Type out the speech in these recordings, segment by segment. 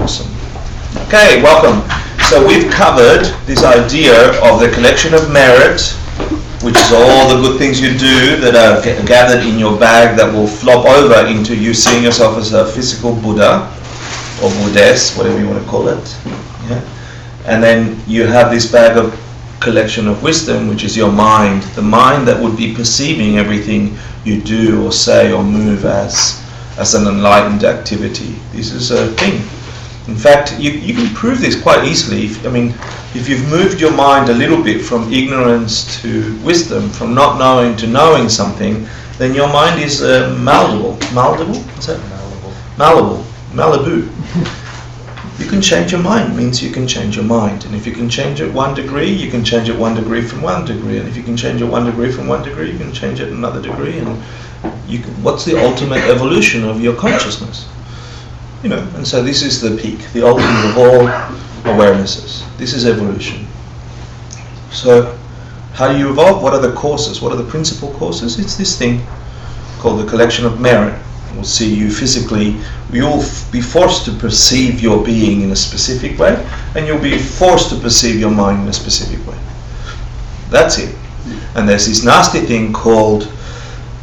Awesome. Okay, welcome. So we've covered this idea of the collection of merit, which is all the good things you do that are gathered in your bag that will flop over into you seeing yourself as a physical Buddha or Buddhist, whatever you want to call it. Yeah? And then you have this bag of collection of wisdom, which is your mind, the mind that would be perceiving everything you do or say or move as an enlightened activity. This is a thing. In fact, you can prove this quite easily. If you've moved your mind a little bit from ignorance to wisdom, from not knowing to knowing something, then your mind is malleable. Malleable? What's that? Malleable. Malibu. You can change your mind. It means you can change your mind. And if you can change it 1 degree, you can change it 1 degree from 1 degree. And if you can change it 1 degree from 1 degree, you can change it another degree. And what's the ultimate evolution of your consciousness? And so this is the peak, the ultimate of all awarenesses. This is evolution. So how do you evolve? What are the causes? What are the principal causes? It's this thing called the collection of merit. We'll see you physically. You'll be forced to perceive your being in a specific way, and you'll be forced to perceive your mind in a specific way. That's it. And there's this nasty thing called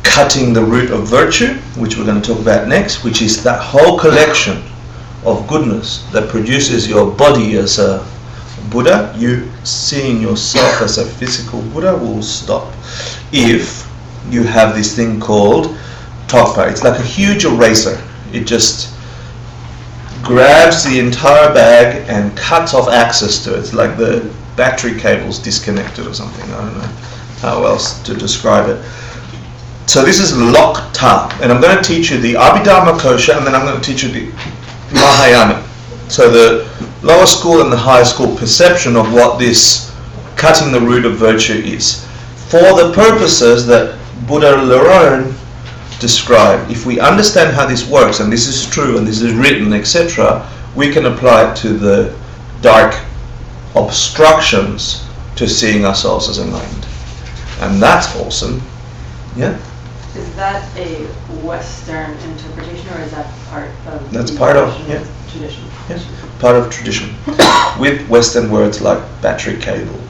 cutting the root of virtue, which we're going to talk about next, which is that whole collection of goodness that produces your body as a Buddha. You seeing yourself as a physical Buddha will stop if you have this thing called Tokpa. It's like a huge eraser. It just grabs the entire bag and cuts off access to it. It's like the battery cable's disconnected or something. I don't know how else to describe it. So this is Lokta, and I'm going to teach you the Abhidharma Kosha, and then I'm going to teach you the Mahayana. So the lower school and the higher school perception of what this cutting the root of virtue is. For the purposes that Buddha Laron described, if we understand how this works, and this is true, and this is written, etc., we can apply it to the dark obstructions to seeing ourselves as enlightened. And that's awesome. Yeah? Is that a Western interpretation, or is that part of That's part of tradition? Yes, part of tradition. With Western words like battery cable.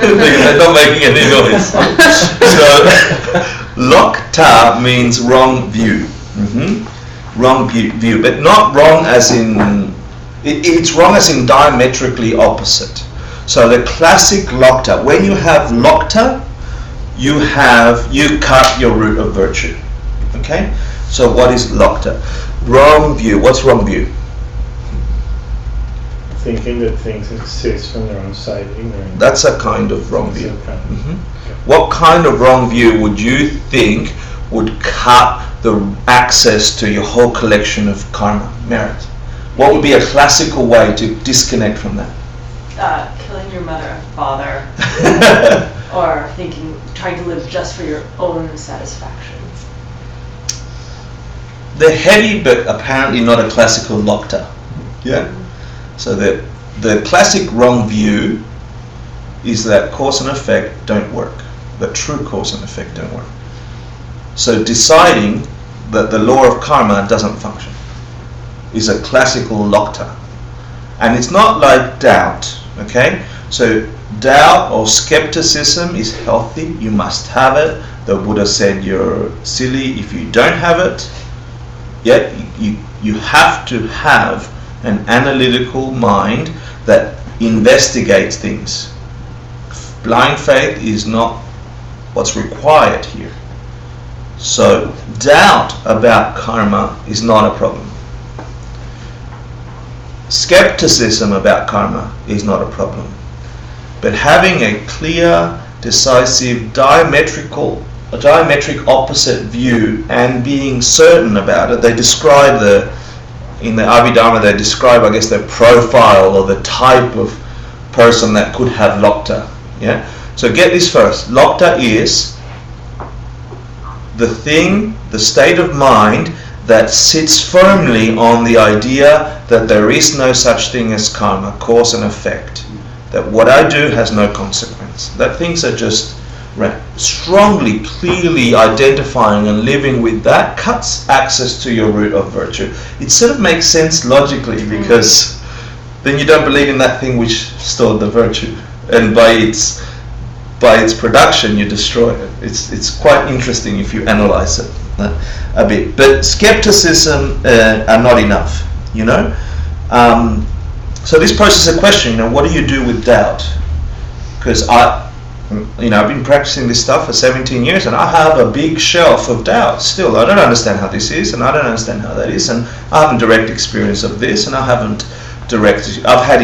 They're not making any noise. So, Lokta means wrong view. Wrong view, but not wrong as in, it's wrong as in diametrically opposite. So the classic Lokta, when you have Lokta, you cut your root of virtue. Okay? So what is Lokta? Wrong view. What's wrong view? Thinking that things exist from their own side, ignorant. That's a kind of wrong view. What kind of wrong view would you think would cut the access to your whole collection of karma, merit? What would be a classical way to disconnect from that? Killing your mother and father, or trying to live just for your own satisfaction. They're heavy, but apparently not a classical Lokta. Yeah. So the classic wrong view is that cause and effect don't work. The true cause and effect don't work. So deciding that the law of karma doesn't function is a classical Lokta. And it's not like doubt, okay? So doubt or skepticism is healthy. You must have it. The Buddha said you're silly if you don't have it. Yet you have to have an analytical mind that investigates things. Blind faith is not what's required here. So doubt about karma is not a problem. Skepticism about karma is not a problem. But having a clear, decisive, diametric opposite view and being certain about it, they describe in the Abhidharma, they describe, I guess, the profile or the type of person that could have Lokta. Yeah. So get this first. Lokta is the state of mind that sits firmly on the idea that there is no such thing as karma, cause and effect. that what I do has no consequence, that things are just strongly, clearly identifying and living with that cuts access to your root of virtue. It sort of makes sense logically, because then you don't believe in that thing which stored the virtue, and by its production you destroy it. It's quite interesting if you analyze it a bit. But skepticism are not enough, you know. So this poses a question, you know, what do you do with doubt? Because I've been practicing this stuff for 17 years, and I have a big shelf of doubt still. I don't understand how this is, and I don't understand how that is, and I haven't direct experience of this, and I haven't I've had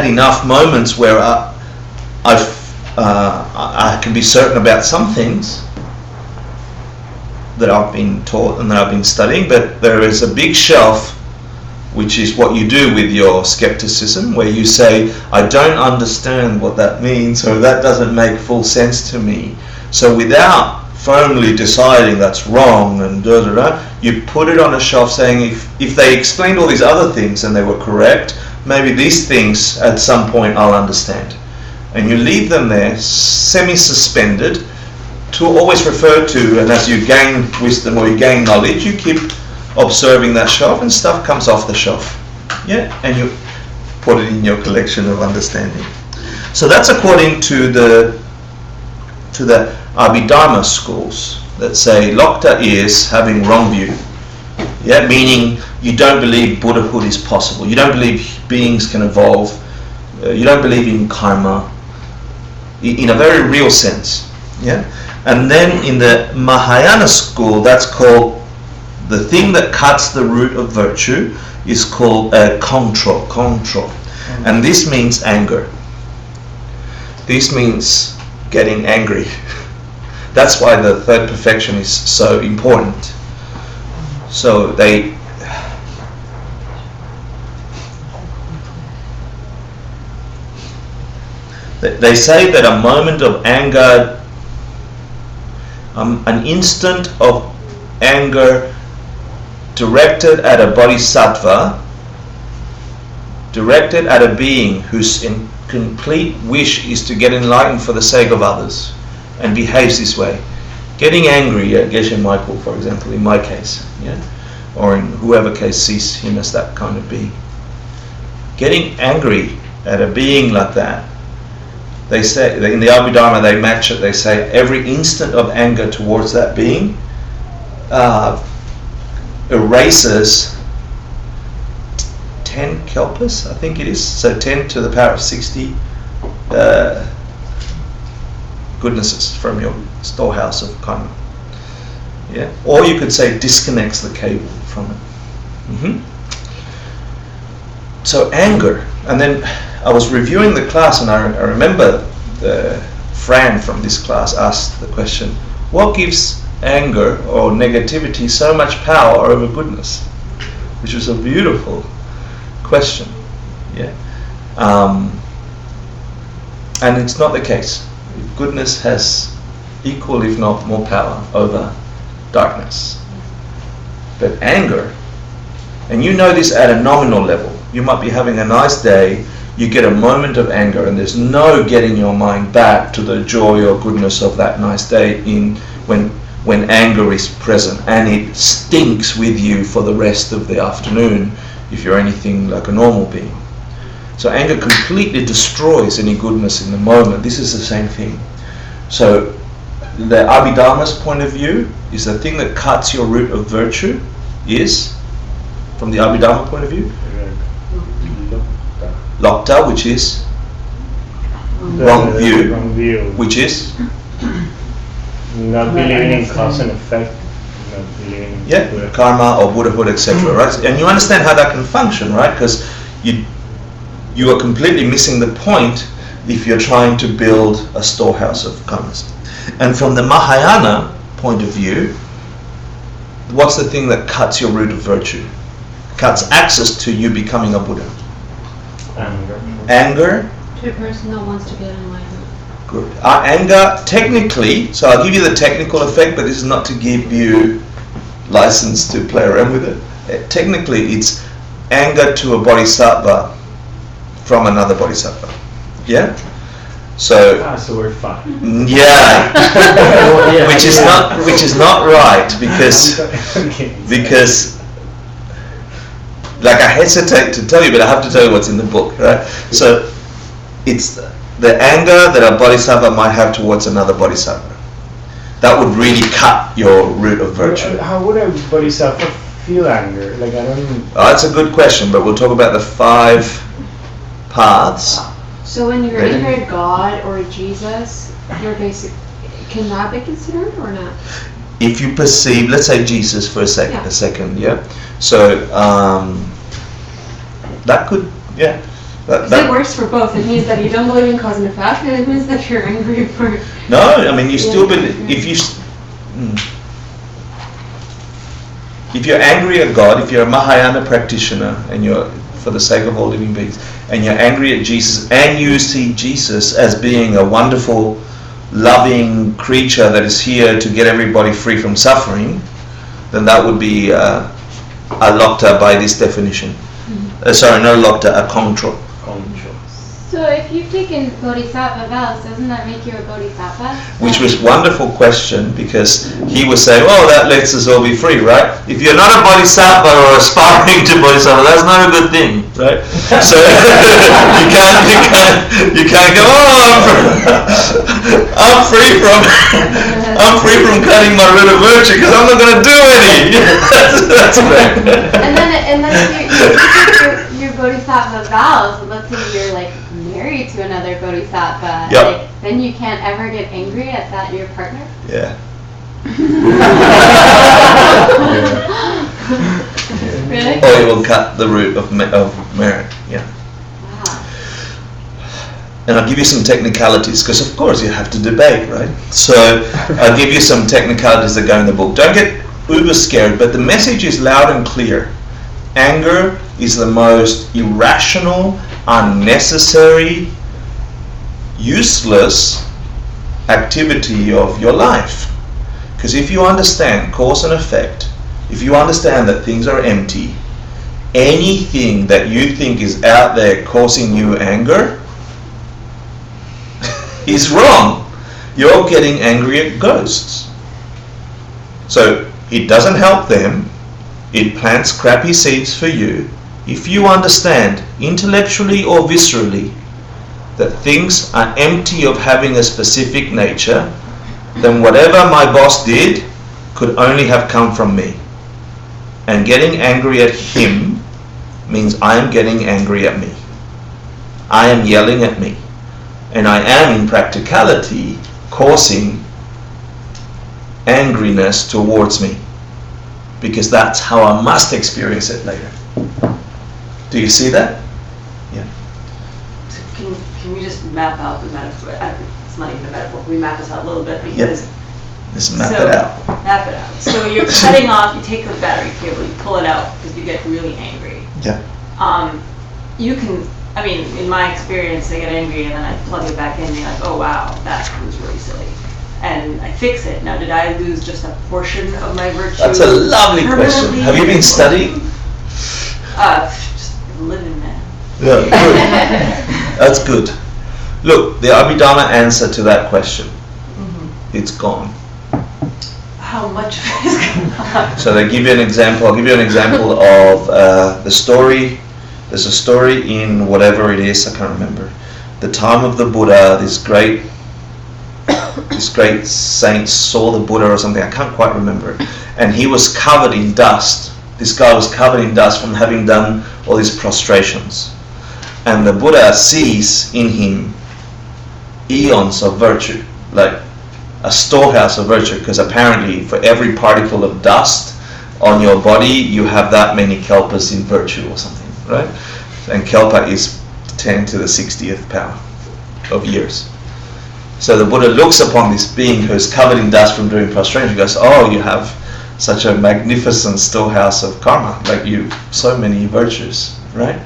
enough moments where I can be certain about some things that I've been taught and that I've been studying, but there is a big shelf, which is what you do with your skepticism, where you say, I don't understand what that means, or that doesn't make full sense to me. So without firmly deciding that's wrong and you put it on a shelf saying, if they explained all these other things and they were correct, maybe these things at some point I'll understand. And you leave them there semi-suspended to always refer to, and as you gain wisdom or you gain knowledge, you keep observing that shelf and stuff comes off the shelf. Yeah, and you put it in your collection of understanding. So that's according to the Abhidharma schools that say Lokta is having wrong view. Yeah, meaning you don't believe Buddhahood is possible. You don't believe beings can evolve. You don't believe in karma in a very real sense. Yeah, and then in the Mahayana school, that's called, the thing that cuts the root of virtue is called control. And this means anger. This means getting angry. That's why the third perfection is so important. So they say that a moment of anger, an instant of anger directed at a bodhisattva, directed at a being whose complete wish is to get enlightened for the sake of others and behaves this way. Getting angry at Geshe Michael, for example, in my case, yeah, or in whoever case sees him as that kind of being. Getting angry at a being like that, they say, in the Abhidharma they match it, they say every instant of anger towards that being erases 10 kelpas, I think it is, so 10 to the power of 60 goodnesses from your storehouse of karma. Yeah, or you could say disconnects the cable from it. So anger, and then I was reviewing the class, and I remember Fran from this class asked the question, what gives anger or negativity so much power over goodness? Which was a beautiful question. Yeah, and it's not the case. Goodness has equal, if not more, power over darkness. But anger, and you know this at a nominal level, you might be having a nice day, you get a moment of anger, and there's no getting your mind back to the joy or goodness of that nice day when anger is present, and it stinks with you for the rest of the afternoon if you're anything like a normal being. So anger completely destroys any goodness in the moment. This is the same thing. So the Abhidharma's point of view is the thing that cuts your root of virtue is, from the Abhidharma point of view, Lokta, which is wrong view, which is not believing in cause and effect, not believing in karma or Buddhahood, etc. Right? And you understand how that can function, right? Because you are completely missing the point if you're trying to build a storehouse of karmas. And from the Mahayana point of view, what's the thing that cuts your root of virtue? Cuts access to you becoming a Buddha? Anger. To a person that wants to get enlightened. Good. Anger, technically, so I'll give you the technical effect, but this is not to give you license to play around with it. Technically, it's anger to a bodhisattva from another bodhisattva. Yeah? So we're fine. yeah, which is not right, because like, I hesitate to tell you, but I have to tell you what's in the book, right? So it's the anger that a bodhisattva might have towards another bodhisattva. That would really cut your root of virtue. How would a bodhisattva feel anger? Like, I don't. Oh, that's a good question, but we'll talk about the 5 paths. So when you're angry at God or Jesus, you're can that be considered or not? If you perceive, let's say Jesus for a second, yeah. So that could, yeah. It works for both. It means that you don't believe in cause and effect, and it means that you're angry for. No, I mean, you still believe. If you're angry at God, if you're a Mahayana practitioner, and you're, for the sake of all living beings, and you're angry at Jesus, and you see Jesus as being a wonderful, loving creature that is here to get everybody free from suffering, then that would be a lokta by this definition. Sorry, no lokta, a control. So if you've taken bodhisattva vows, doesn't that make you a bodhisattva? Which was a wonderful question, because he was saying, oh, that lets us all be free, right? If you're not a bodhisattva or aspiring to bodhisattva, that's not a good thing, right? So you can't go, oh, I'm free from cutting my root of virtue because I'm not going to do any. That's right. And then if you take your bodhisattva vows, let's say you're like married to another bodhisattva, like, then you can't ever get angry at that your partner? Yeah. Really? Or you will cut the root of merit. Yeah. Wow. And I'll give you some technicalities, because of course you have to debate, right? So I'll give you some technicalities that go in the book. Don't get uber scared, but the message is loud and clear. Anger is the most irrational, unnecessary, useless activity of your life. Because if you understand cause and effect, if you understand that things are empty, anything that you think is out there causing you anger is wrong. You're getting angry at ghosts. So it doesn't help them. It plants crappy seeds for you. If you understand intellectually or viscerally that things are empty of having a specific nature, then whatever my boss did could only have come from me. And getting angry at him means I am getting angry at me. I am yelling at me. And I am, in practicality, causing angriness towards me. Because that's how I must experience it later. Do you see that? Yeah. So can we just map out the metaphor? It's not even a metaphor. Can we map this out a little bit? Because just map it out. Map it out. So you're cutting off, you take the battery cable, you pull it out because you get really angry. Yeah. You can, I mean, in my experience, I get angry and then I plug it back in and you're like, oh wow, that was really silly. And I fix it. Now, did I lose just a portion of my virtue? That's a lovely question. Have you been studying? Just living, man. Yeah, good. That's good. Look, the Abhidharma answer to that question. It's gone. How much of it is gone? So they give you an example. I'll give you an example of the story. There's a story in whatever it is, I can't remember. The time of the Buddha, this great saint saw the Buddha or something, I can't quite remember. And he was covered in dust. This guy was covered in dust from having done all these prostrations. And the Buddha sees in him eons of virtue, like a storehouse of virtue, because apparently for every particle of dust on your body, you have that many kelpas in virtue or something, right? And kelpa is 10 to the 60th power of years. So the Buddha looks upon this being who is covered in dust from doing prostration. He goes, oh, you have such a magnificent storehouse of karma, like you, so many virtues, right?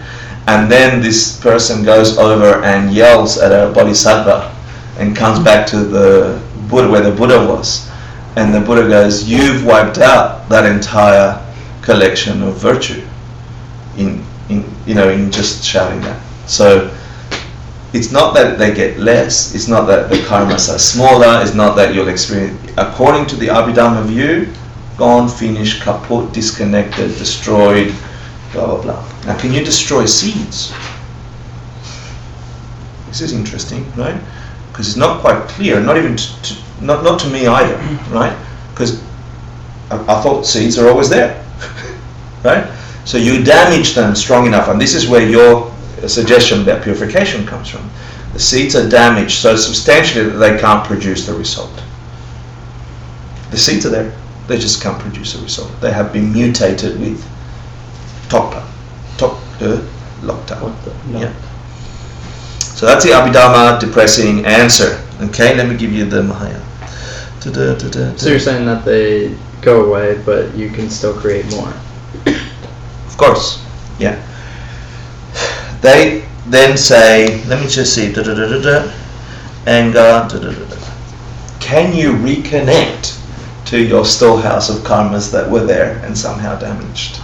And then this person goes over and yells at a bodhisattva and comes back to the Buddha, where the Buddha was. And the Buddha goes, you've wiped out that entire collection of virtue in just shouting that. So it's not that they get less, it's not that the karmas are smaller, it's not that you'll experience, according to the Abhidhamma view, gone, finished, kaput, disconnected, destroyed, blah blah blah. Now can you destroy seeds? This is interesting, right? Because it's not quite clear, not even not to me either, right? Because I thought seeds are always there, right? So you damage them strong enough, and this is where your suggestion about purification comes from. The seeds are damaged so substantially that they can't produce the result. The seeds are there, they just can't produce a result. They have been mutated with lokta. Yeah. So that's the Abhidhamma depressing answer. Okay, let me give you the Mahayana. So you're saying that they go away, but you can still create more? Of course, yeah. They then say, let me just see, anger, can you reconnect to your storehouse of karmas that were there and somehow damaged?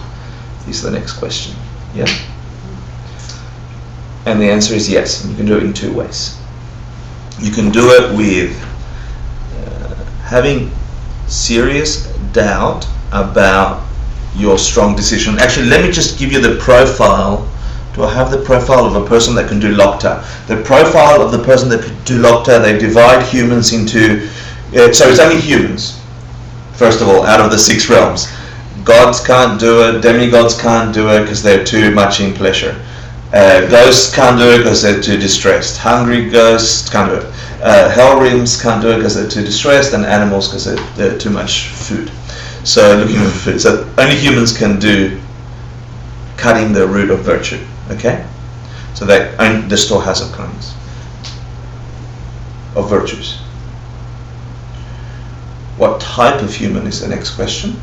Is the next question, yeah? And the answer is yes, and you can do it in two ways. You can do it with having serious doubt about your strong decision. Actually, let me just give you the profile. Do I have the profile of a person that can do lokta? The profile of the person that can do lokta, they divide humans into, so it's only humans, first of all, out of the 6 realms. Gods can't do it, demigods can't do it because they're too much in pleasure. Ghosts can't do it because they're too distressed. Hungry ghosts can't do it. Hell realms can't do it because they're too distressed, and animals because they're too much food. So looking for food. So only humans can do cutting the root of virtue. Okay? So they own the storehouse of karmas, of virtues. What type of human is the next question?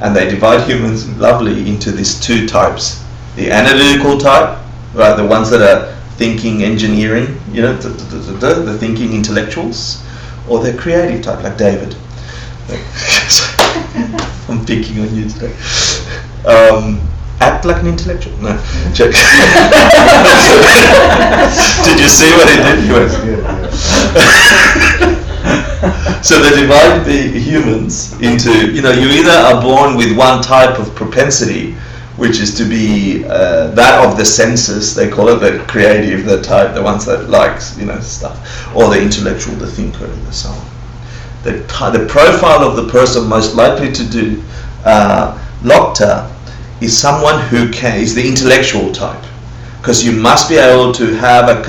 And they divide humans lovely into these 2 types. The analytical type, right, the ones that are thinking engineering, you know, the thinking intellectuals, or the creative type, like David. I'm picking on you today. Act like an intellectual. No, check. Did you see what he did? He went, So they divide the humans into, you know, you either are born with one type of propensity, which is to be that of the senses, they call it, the creative, the type, the ones that likes, you know, stuff, or the intellectual, the thinker, and so on. The profile of the person most likely to do lokta is someone who is the intellectual type, because you must be able to have a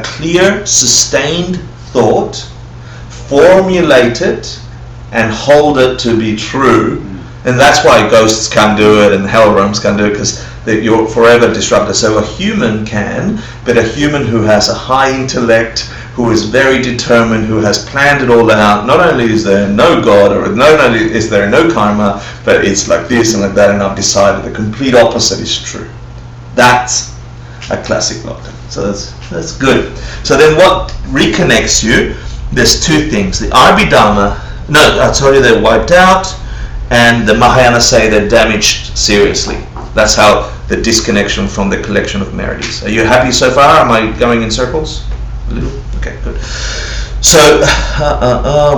clear, sustained thought, formulate it, and hold it to be true. And that's why ghosts can't do it and hell realms can't do it, because you're forever disrupted. So a human can, but a human who has a high intellect, who is very determined, who has planned it all out, not only is there no God, or not only is there no karma, but it's like this and like that, and I've decided the complete opposite is true. That's a classic lokta. So that's good. So then what reconnects you? There's 2 things. The Abhidhamma, no, I told you they're wiped out, and the Mahayana say they're damaged seriously. That's how the disconnection from the collection of merit is. Are you happy so far? Am I going in circles? A little? Okay, good. So,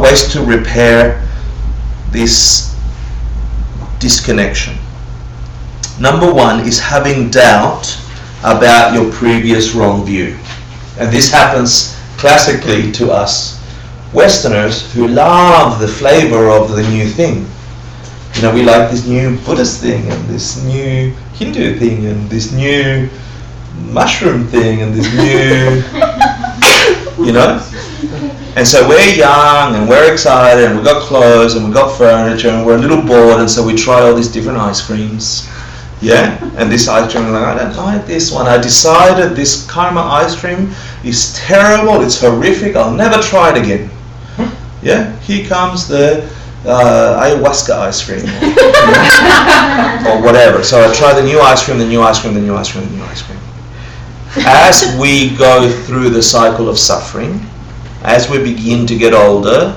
ways to repair this disconnection. Number 1 is having doubt about your previous wrong view. And this happens classically to us Westerners who love the flavor of the new thing. You know, we like this new Buddhist thing, and this new Hindu thing, and this new mushroom thing, and this new, you know? And so we're young, and we're excited, and we've got clothes, and we've got furniture, and we're a little bored, and so we try all these different ice creams. Yeah? And this ice cream, like, I don't like this one. I decided this karma ice cream is terrible, it's horrific, I'll never try it again. Yeah? Here comes the ayahuasca ice cream, or whatever. So I try the new ice cream, the new ice cream, the new ice cream, the new ice cream. As we go through the cycle of suffering, as we begin to get older,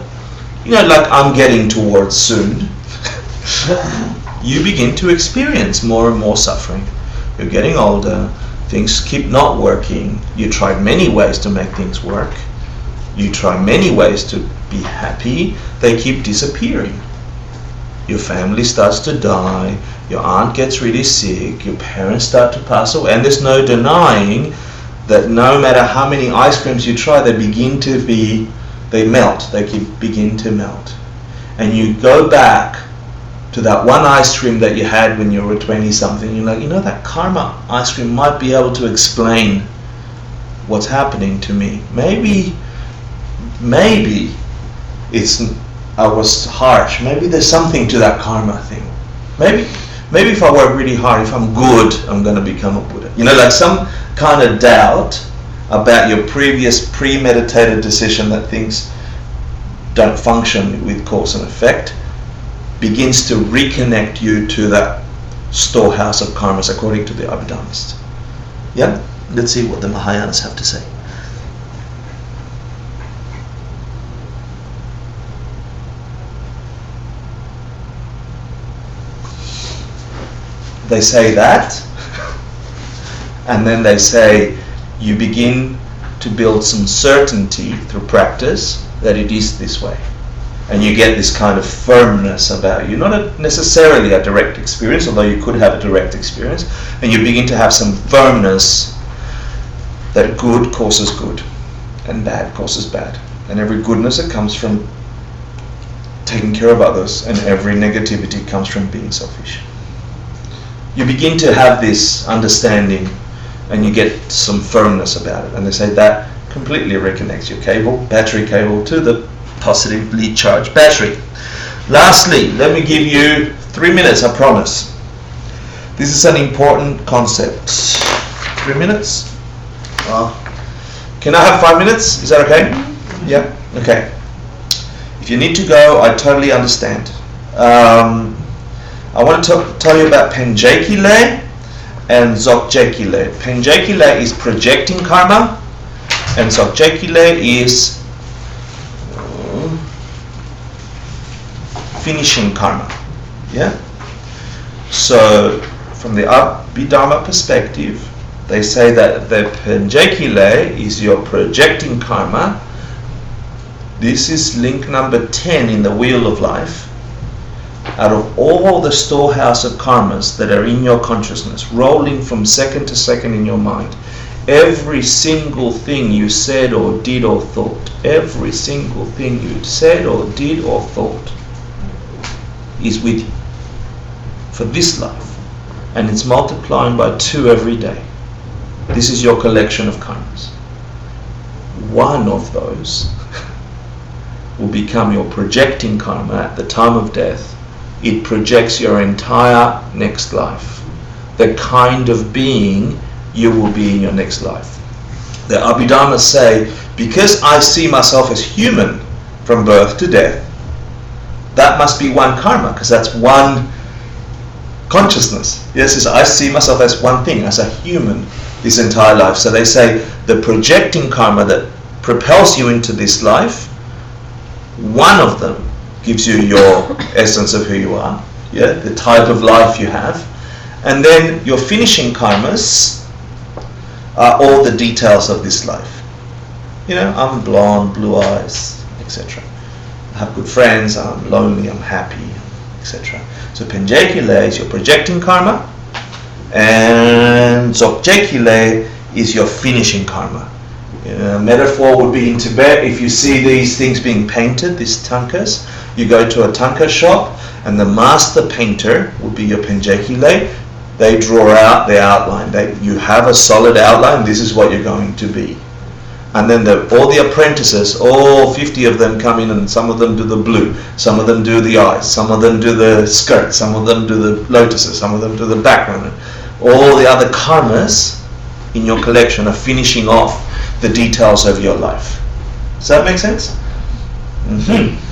you know, like I'm getting towards soon, you begin to experience more and more suffering. you're getting older, things keep not working, you tried many ways to make things work, you try many ways to be happy, they keep disappearing. Your family starts to die, your aunt gets really sick, your parents start to pass away, and there's no denying that no matter how many ice creams you try, they melt, begin to melt. And you go back to that one ice cream that you had when you were 20 something, you're like, that karma ice cream might be able to explain what's happening to me. Maybe I was harsh. Maybe there's something to that karma thing. Maybe if I work really hard, if I'm good, I'm going to become a Buddha. Like some kind of doubt about your previous premeditated decision that things don't function with cause and effect begins to reconnect you to that storehouse of karmas according to the Abhidharmists. Yeah? Let's see what the Mahayanas have to say. They say that, and then they say you begin to build some certainty through practice that it is this way. And you get this kind of firmness about you, not necessarily a direct experience, although you could have a direct experience, and you begin to have some firmness that good causes good and bad causes bad. And every goodness that comes from taking care of others, and every negativity comes from being selfish. You begin to have this understanding and you get some firmness about it. And they say that completely reconnects your battery cable to the positively charged battery. Lastly, let me give you 3 minutes, I promise. This is an important concept. 3 minutes? Can I have 5 minutes? Is that okay? Yeah? Okay. If you need to go, I totally understand. I want to tell you about Penjekile and Dzogchekile. Penjekile is projecting karma, and Dzogchekile is finishing karma. Yeah? So, from the Abhidharma perspective, they say that the Penjekile is your projecting karma. This is link number 10 in the wheel of life. Out of all the storehouse of karmas that are in your consciousness, rolling from second to second in your mind, every single thing you said or did or thought, every single thing you said or did or thought is with you for this life, and it's multiplying by 2 every day. This is your collection of karmas. One of those will become your projecting karma at the time of death. It projects your entire next life, the kind of being you will be in your next life. The Abhidharmas say, because I see myself as human from birth to death, that must be one karma, because that's one consciousness. Yes, I see myself as one thing, as a human, this entire life. So they say the projecting karma that propels you into this life, one of them gives you your essence of who you are, yeah, the type of life you have, and then your finishing karmas are all the details of this life. I'm blonde, blue eyes, etc. I have good friends, I'm lonely, I'm happy, etc. So Penjekile is your projecting karma, and Dzogchekile is your finishing karma. A metaphor would be in Tibet, if you see these things being painted, these tankas, you go to a tanka shop and the master painter would be your Penjekile. They draw out the outline. You have a solid outline, this is what you're going to be. And then all the apprentices, all 50 of them come in, and some of them do the blue, some of them do the eyes, some of them do the skirt, some of them do the lotuses, some of them do the background. All the other karmas in your collection are finishing off the details of your life. Does that make sense? Mm-hmm.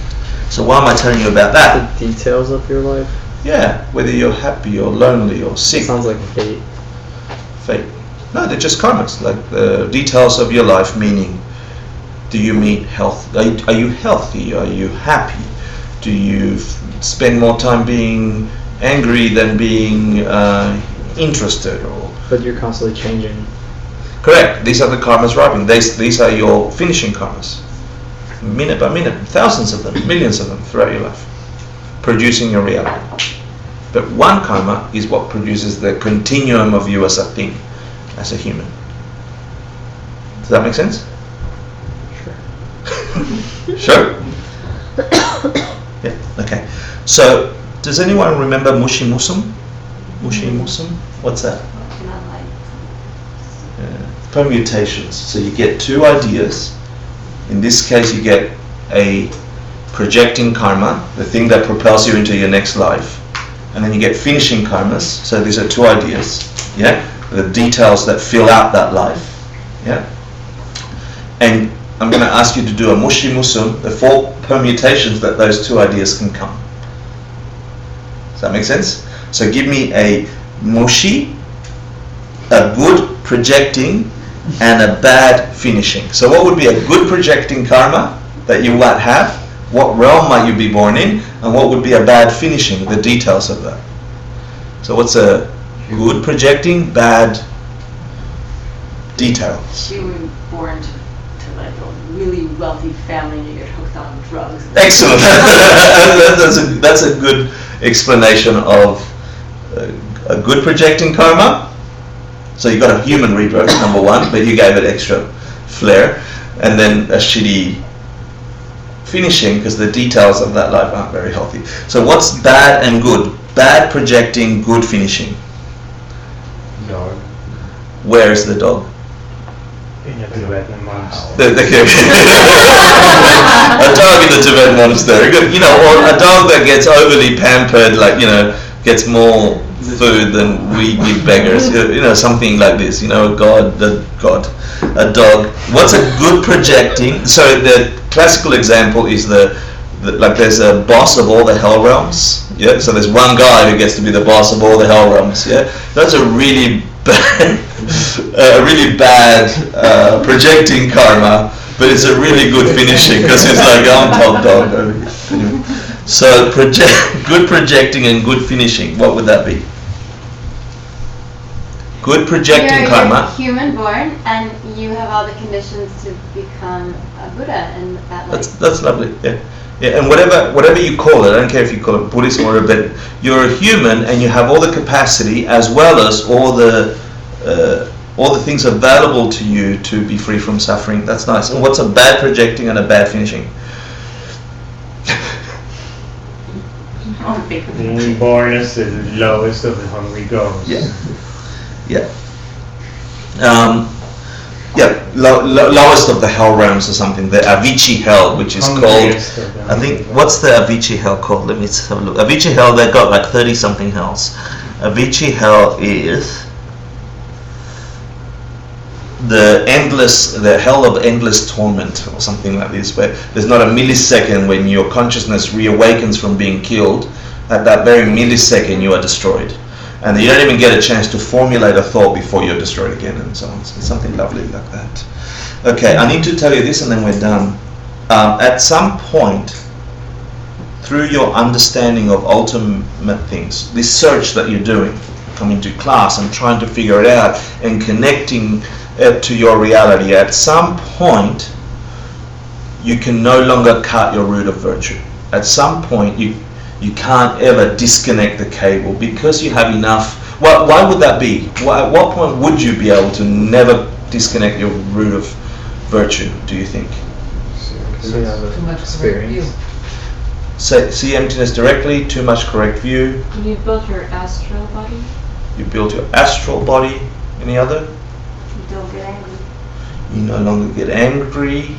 So why am I telling you about that? The details of your life? Yeah, whether you're happy or lonely or sick. Sounds like fate. Fate. No, they're just karmas, like the details of your life, meaning, do you meet health? Are you healthy? Are you happy? Do you spend more time being angry than being interested? Or But you're constantly changing. Correct. These are the karmas ripening. These are your finishing karmas. Minute by minute, thousands of them, millions of them throughout your life, producing your reality. But one karma is what produces the continuum of you as a thing, as a human. Does that make sense? Sure. Sure? Yeah, okay. So, does anyone remember Mushi Musum? Mushi Musum? What's that? Not like Permutations. So you get two ideas. In this case, you get a projecting karma, the thing that propels you into your next life. And then you get finishing karmas. So these are two ideas. Yeah? The details that fill out that life. Yeah? And I'm going to ask you to do a Mushi Musum, the 4 permutations that those two ideas can come. Does that make sense? So give me a Mushi, a good projecting, and a bad finishing. So what would be a good projecting karma that you might have? What realm might you be born in? And what would be a bad finishing? The details of that. So what's a good projecting, bad details? you were born to like a really wealthy family and you get hooked on drugs. Excellent. That's a good explanation of a good projecting karma. So you got a human rebirth, number 1, but you gave it extra flair, and then a shitty finishing because the details of that life aren't very healthy. So what's bad and good? Bad projecting, good finishing. Dog. Where is the dog? In a Tibetan monastery. A dog in the Tibetan monastery. Good. You know, or a dog that gets overly pampered, like, you know, gets more food than we give beggars. You know, something like this. You know, a dog. What's a good projecting? So the classical example is like there's a boss of all the hell realms. Yeah. So there's one guy who gets to be the boss of all the hell realms. Yeah. That's a really bad projecting karma, but it's a really good finishing because it's like I'm top dog over here. Anyway. So good projecting and good finishing, what would that be? Good projecting karma. You're human born and you have all the conditions to become a Buddha and that That's lovely. Yeah. Yeah, and whatever you call it, I don't care if you call it Buddhism or but you're a human and you have all the capacity as well as all the things available to you to be free from suffering. That's nice. And what's a bad projecting and a bad finishing? Being born as the lowest of the hungry ghosts. Yeah. Lowest of the hell realms or something. The Avicii hell, which is called. I think what's the Avicii hell called? Let me have a look. Avicii hell. They've got like 30 something hells. Avicii hell is the hell of endless torment or something like this, where there's not a millisecond when your consciousness reawakens from being killed. At that very millisecond you are destroyed, and you don't even get a chance to formulate a thought before you're destroyed again, and so on. So it's something lovely like that. Okay, I need to tell you this and then we're done. At some point through your understanding of ultimate things, this search that you're doing, coming to class and trying to figure it out and connecting to your reality, at some point you can no longer cut your root of virtue. At some point you can't ever disconnect the cable because you have enough. Why would that be? At what point would you be able to never disconnect your root of virtue, do you think? Because you have Too much experience. See emptiness directly, too much correct view. When you built your astral body? You build your astral body. Any other? You don't get angry. You no longer get angry.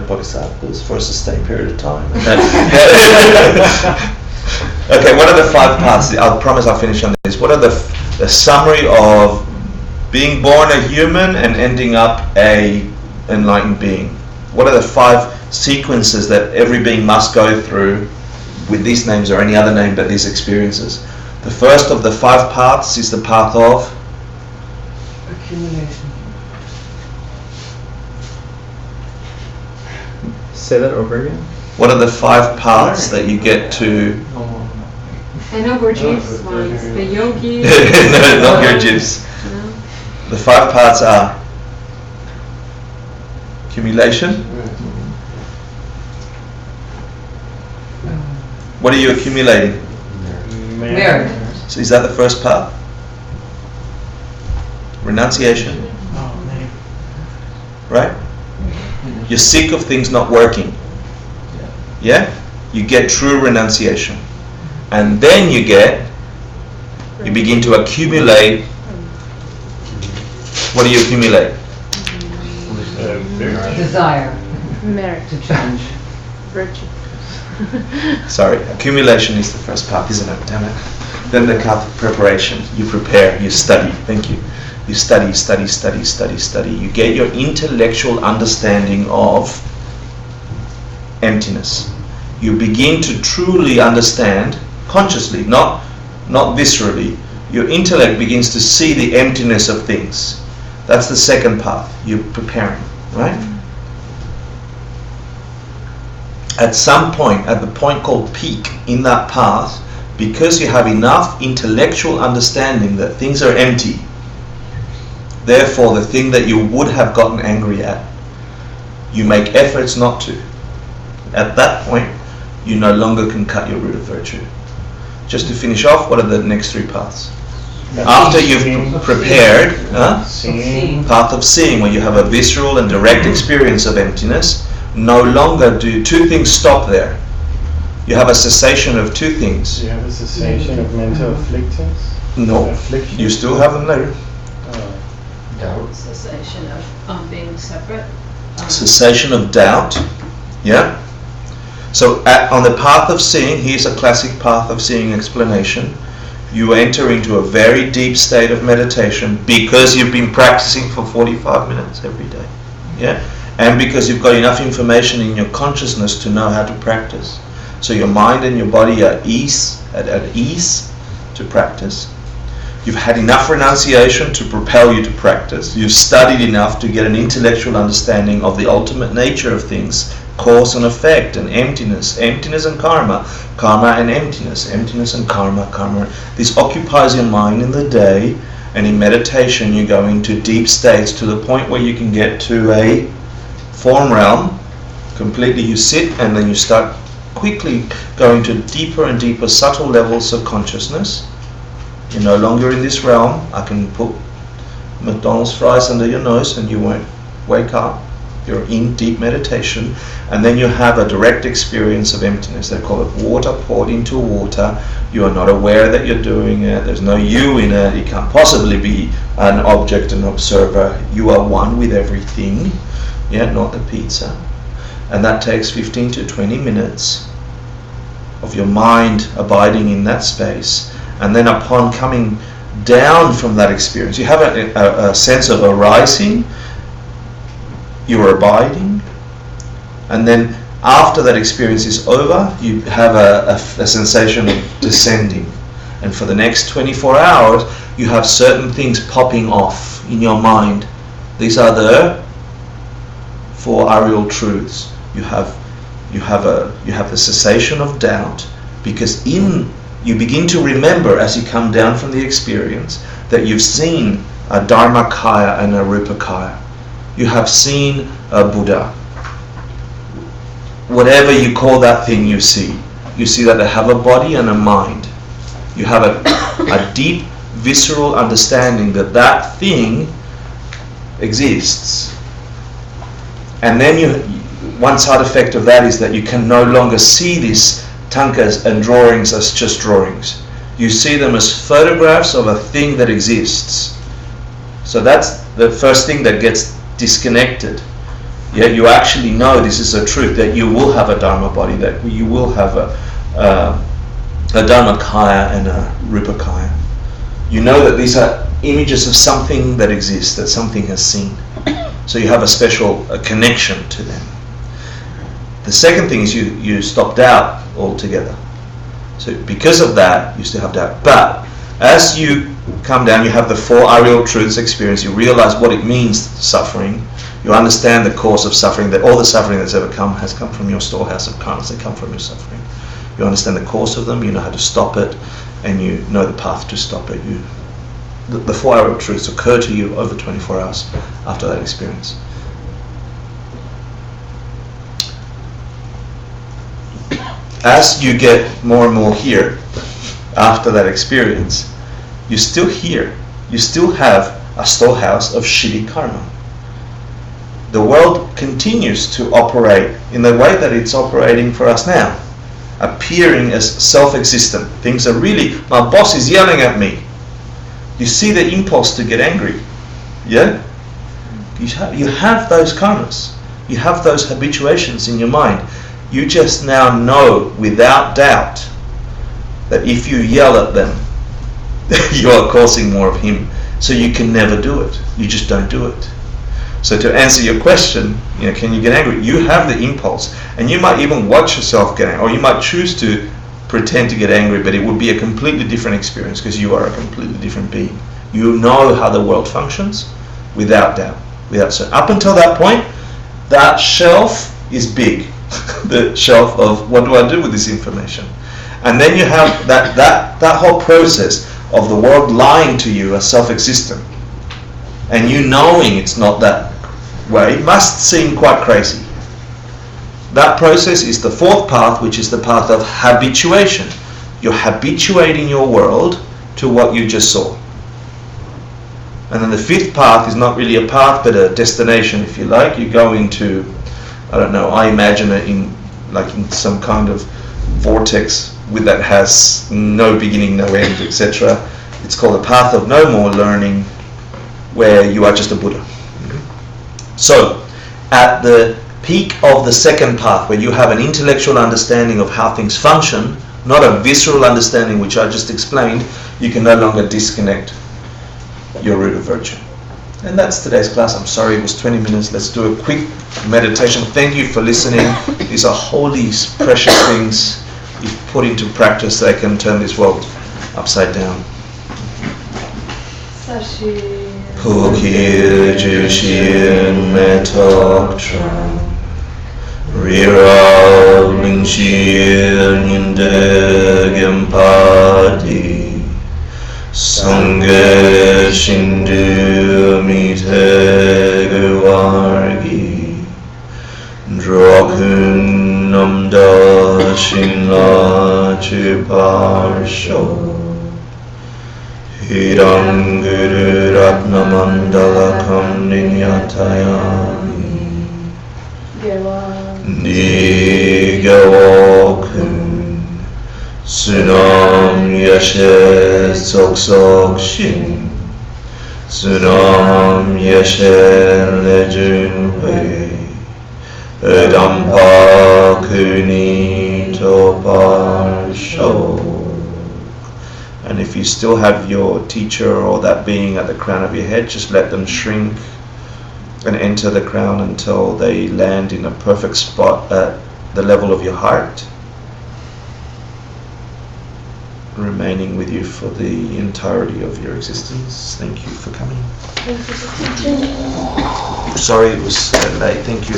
Bodhisattvas for a sustained period of time. Okay, what are the 5 parts? I promise I'll finish on this. What are the summary of being born a human and ending up a enlightened being? What are the 5 sequences that every being must go through with these names or any other name but these experiences? The first of the 5 paths is the path of accumulation. Say that over again. What are the 5 paths that you get to I know Gurdjieff's ones, the yogi. No, not Gurdjieff's. No. The 5 parts are accumulation. What are you accumulating? Merit. So is that the first part? Renunciation. Right? You're sick of things not working. Yeah? You get true renunciation. And then you begin to accumulate. What do you accumulate? Desire Merit. to change. Virtue. Sorry, accumulation is the first part, isn't it? Damn it. Then the path of preparation. You prepare, you study. Thank you. You study. You get your intellectual understanding of emptiness. You begin to truly understand, consciously, not viscerally. Your intellect begins to see the emptiness of things. That's the second path. You're preparing, right? At some point, at the point called peak in that path, because you have enough intellectual understanding that things are empty, therefore the thing that you would have gotten angry at, you make efforts not to. At that point, you no longer can cut your root of virtue. Just to finish off, what are the next 3 paths? After you've prepared, path of seeing, where you have a visceral and direct experience of emptiness, no longer do 2 things stop there. You have a cessation of 2 things. You have a cessation of mental afflictions? No, Afflictions? you still have them later. Doubt. Cessation of being separate. Cessation of doubt. Yeah. So on the path of seeing, here's a classic path of seeing explanation. You enter into a very deep state of meditation because you've been practicing for 45 minutes every day. Yeah. And because you've got enough information in your consciousness to know how to practice. So your mind and your body are at ease to practice. You've had enough renunciation to propel you to practice. You've studied enough to get an intellectual understanding of the ultimate nature of things, cause and effect and emptiness and karma and emptiness and karma. This occupies your mind in the day, and in meditation you go into deep states to the point where you can get to a form realm completely. You sit and then you start quickly going to deeper and deeper subtle levels of consciousness. You're no longer in this realm. I can put McDonald's fries under your nose and you won't wake up. You're in deep meditation, and then you have a direct experience of emptiness. They call it water poured into water. You are not aware that you're doing it. There's no you in it. It can't possibly be an object, an observer. You are one with everything. Yeah, not the pizza. And that takes 15 to 20 minutes of your mind abiding in that space. And then upon coming down from that experience, you have a sense of arising, you're abiding, and then after that experience is over, you have a sensation of descending. And for the next 24 hours, you have certain things popping off in your mind. These are the 4 aerial truths. You have the cessation of doubt, because you begin to remember as you come down from the experience that you've seen a Dharmakaya and a Rupakaya. You have seen a Buddha. Whatever you call that thing you see that they have a body and a mind. You have a deep visceral understanding that that thing exists. And then one side effect of that is that you can no longer see these tankas and drawings as just drawings. You see them as photographs of a thing that exists. So that's the first thing that gets disconnected. Yeah, you actually know this is a truth, that you will have a Dharma body, that you will have a Dharmakaya and a Rupakaya. You know that these are images of something that exists, that something has seen. So you have a special connection to them. The second thing is you stop doubt altogether. So because of that, you still have doubt. But as you come down, you have the 4 aerial truths experience. You realize what it means, suffering. You understand the cause of suffering, that all the suffering that's ever come has come from your storehouse of karmas, that come from your suffering. You understand the course of them, you know how to stop it, and you know the path to stop it. The 4 Arab truths occur to you over 24 hours after that experience. As you get more and more here, after that experience, you're still here. You still have a storehouse of shitty karma. The world continues to operate in the way that it's operating for us now, appearing as self-existent. Things are really, my boss is yelling at me. You see the impulse to get angry, yeah? You have those karmas. You have those habituations in your mind. You just now know without doubt that if you yell at them, you are causing more of him. So you can never do it. You just don't do it. So to answer your question, can you get angry? You have the impulse, and you might even watch yourself get angry, or you might choose to pretend to get angry, but it would be a completely different experience because you are a completely different being. You know how the world functions without doubt. So up until that point, that shelf is big. The shelf of what do I do with this information? And then you have that whole process of the world lying to you as self-existent, and you knowing it's not that way must seem quite crazy. That process is the 4th path, which is the path of habituation. You're habituating your world to what you just saw. And then the 5th path is not really a path but a destination, if you like. You go into, I don't know, I imagine it in some kind of vortex that has no beginning, no end, etc. It's called the path of no more learning, where you are just a Buddha. So, at the peak of the 2nd path, where you have an intellectual understanding of how things function, not a visceral understanding which I just explained, you can no longer disconnect your root of virtue. And that's today's class. I'm sorry it was 20 minutes. Let's do a quick meditation. Thank you for listening. These are holy, precious things. If put into practice, they can turn this world upside down. Pukir Jushin Metok Tram Rira Minshir Nindegem Padi Sangha Shindu Miteguargi Drokun Namda Shinla Chuparsho Hidam Guru Ratnamandala Kamninyatayami Nigawokun Sunam Yashe Soksok Shin Sunam Yashe Lejunwe Edampa Kuni Toparsho. And if you still have your teacher or that being at the crown of your head, just let them shrink and enter the crown until they land in a perfect spot at the level of your heart, remaining with you for the entirety of your existence. Thank you for coming. Thank you for teaching. Sorry it was late. Thank you.